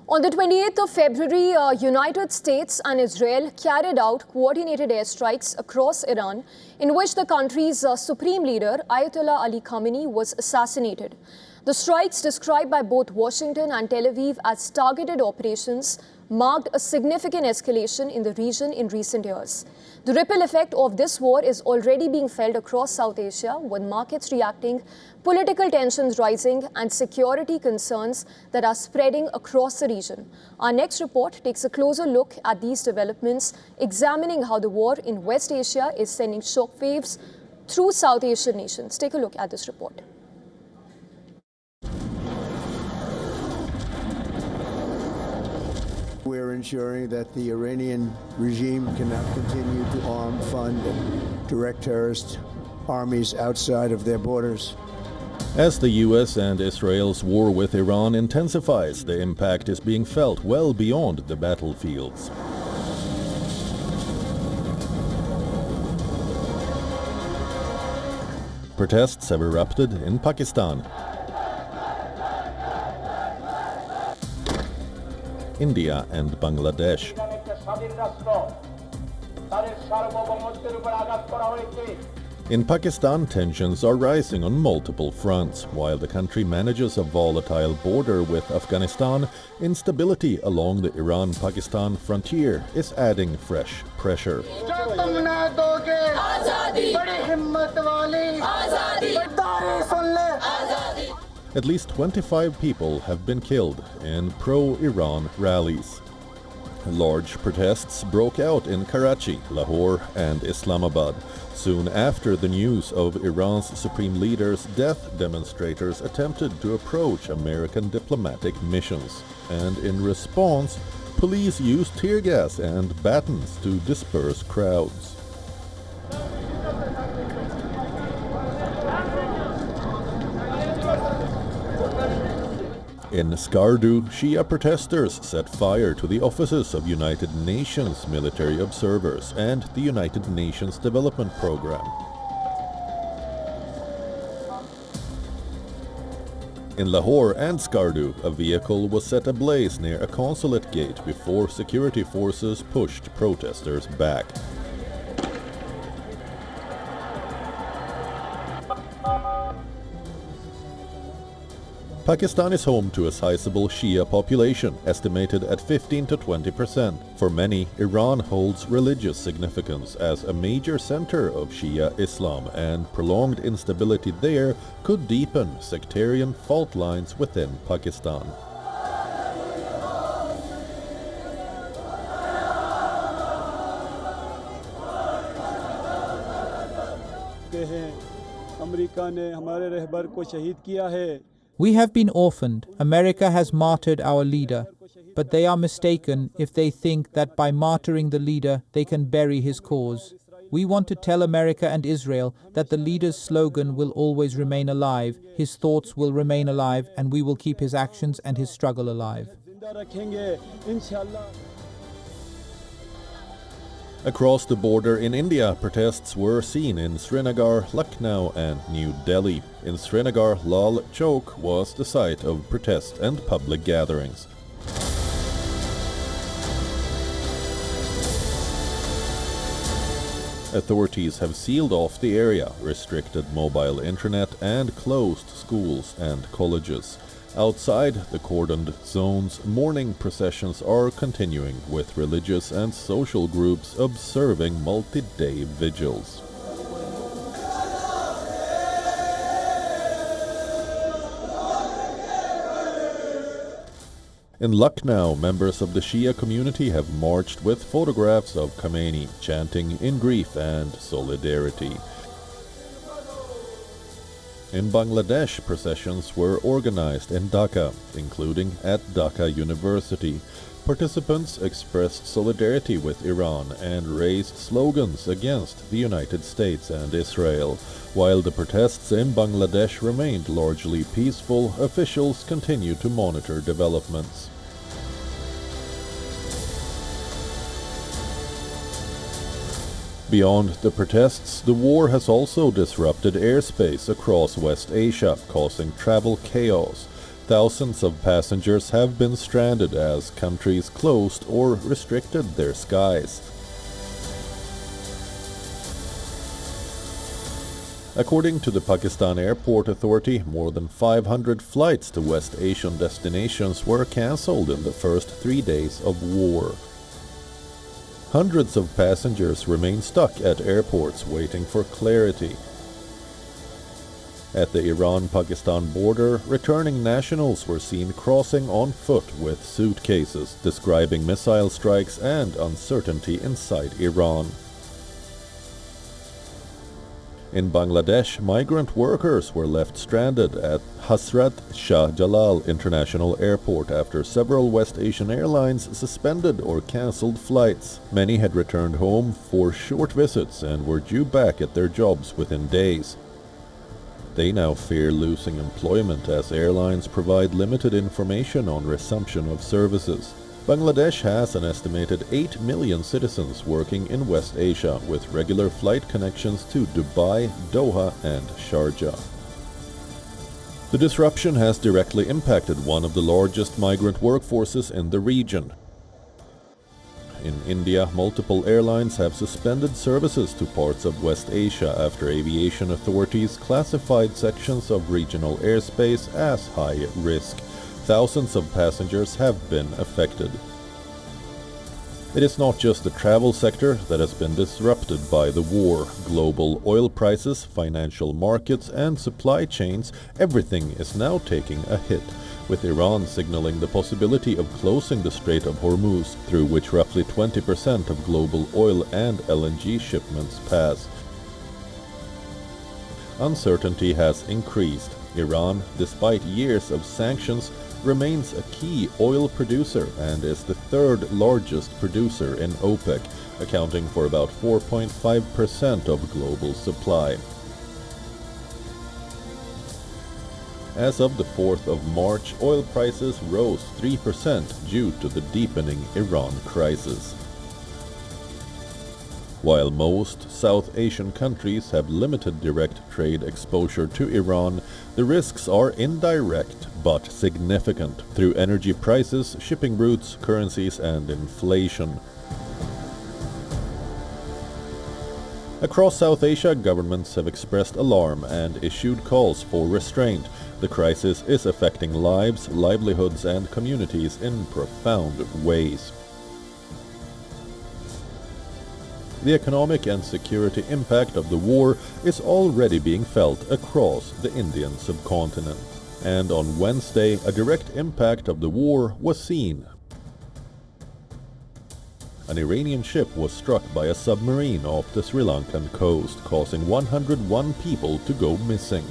On the 28th of February, United States and Israel carried out coordinated airstrikes across Iran, in which the country's supreme leader, Ayatollah Ali Khamenei, was assassinated. The strikes, described by both Washington and Tel Aviv as targeted operations, marked a significant escalation in the region in recent years. The ripple effect of this war is already being felt across South Asia, with markets reacting, political tensions rising, and security concerns that are spreading across the region. Our next report takes a closer look at these developments, examining how the war in West Asia is sending shockwaves through South Asian nations. Take a look at this report. We're ensuring that the Iranian regime cannot continue to arm, fund, and direct terrorist armies outside of their borders. As the US and Israel's war with Iran intensifies, the impact is being felt well beyond the battlefields. Protests have erupted in Pakistan, India and Bangladesh. In Pakistan, tensions are rising on multiple fronts. While the country manages a volatile border with Afghanistan, instability along the Iran-Pakistan frontier is adding fresh pressure. At least 25 people have been killed in pro-Iran rallies. Large protests broke out in Karachi, Lahore and Islamabad. Soon after the news of Iran's supreme leader's death, demonstrators attempted to approach American diplomatic missions. And in response, police used tear gas and batons to disperse crowds. In Skardu, Shia protesters set fire to the offices of United Nations military observers and the United Nations Development Program. In Lahore and Skardu, a vehicle was set ablaze near a consulate gate before security forces pushed protesters back. Pakistan is home to a sizable Shia population, estimated at 15 to 20%. For many, Iran holds religious significance as a major center of Shia Islam, and prolonged instability there could deepen sectarian fault lines within Pakistan. We have been orphaned. America has martyred our leader. But they are mistaken if they think that by martyring the leader, they can bury his cause. We want to tell America and Israel that the leader's slogan will always remain alive, his thoughts will remain alive, and we will keep his actions and his struggle alive. Across the border in India, protests were seen in Srinagar, Lucknow and New Delhi. In Srinagar, Lal Chowk was the site of protests and public gatherings. Authorities have sealed off the area, restricted mobile internet and closed schools and colleges. Outside the cordoned zones, mourning processions are continuing, with religious and social groups observing multi-day vigils. In Lucknow, members of the Shia community have marched with photographs of Khamenei, chanting in grief and solidarity. In Bangladesh, processions were organized in Dhaka, including at Dhaka University. Participants expressed solidarity with Iran and raised slogans against the United States and Israel. While the protests in Bangladesh remained largely peaceful, officials continue to monitor developments. Beyond the protests, the war has also disrupted airspace across West Asia, causing travel chaos. Thousands of passengers have been stranded as countries closed or restricted their skies. According to the Pakistan Airport Authority, more than 500 flights to West Asian destinations were cancelled in the first 3 days of war. Hundreds of passengers remain stuck at airports waiting for clarity. At the Iran-Pakistan border, returning nationals were seen crossing on foot with suitcases, describing missile strikes and uncertainty inside Iran. In Bangladesh, migrant workers were left stranded at Hazrat Shah Jalal International Airport after several West Asian airlines suspended or cancelled flights. Many had returned home for short visits and were due back at their jobs within days. They now fear losing employment as airlines provide limited information on resumption of services. Bangladesh has an estimated 8 million citizens working in West Asia with regular flight connections to Dubai, Doha and Sharjah. The disruption has directly impacted one of the largest migrant workforces in the region. In India, multiple airlines have suspended services to parts of West Asia after aviation authorities classified sections of regional airspace as high risk. Thousands of passengers have been affected. It is not just the travel sector that has been disrupted by the war. Global oil prices, financial markets and supply chains, everything is now taking a hit, with Iran signaling the possibility of closing the Strait of Hormuz, through which roughly 20% of global oil and LNG shipments pass. Uncertainty has increased. Iran, despite years of sanctions, remains a key oil producer and is the third largest producer in OPEC, accounting for about 4.5% of global supply. As of the 4th of March, oil prices rose 3% due to the deepening Iran crisis. While most South Asian countries have limited direct trade exposure to Iran, the risks are indirect but significant through energy prices, shipping routes, currencies and inflation. Across South Asia, governments have expressed alarm and issued calls for restraint. The crisis is affecting lives, livelihoods and communities in profound ways. The economic and security impact of the war is already being felt across the Indian subcontinent. And on Wednesday, a direct impact of the war was seen. An Iranian ship was struck by a submarine off the Sri Lankan coast, causing 101 people to go missing.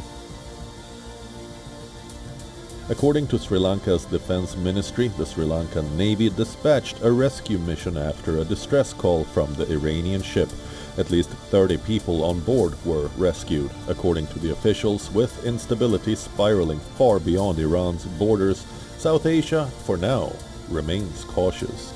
According to Sri Lanka's Defense Ministry, the Sri Lankan Navy dispatched a rescue mission after a distress call from the Iranian ship. At least 30 people on board were rescued. According to the officials, with instability spiraling far beyond Iran's borders, South Asia, for now, remains cautious.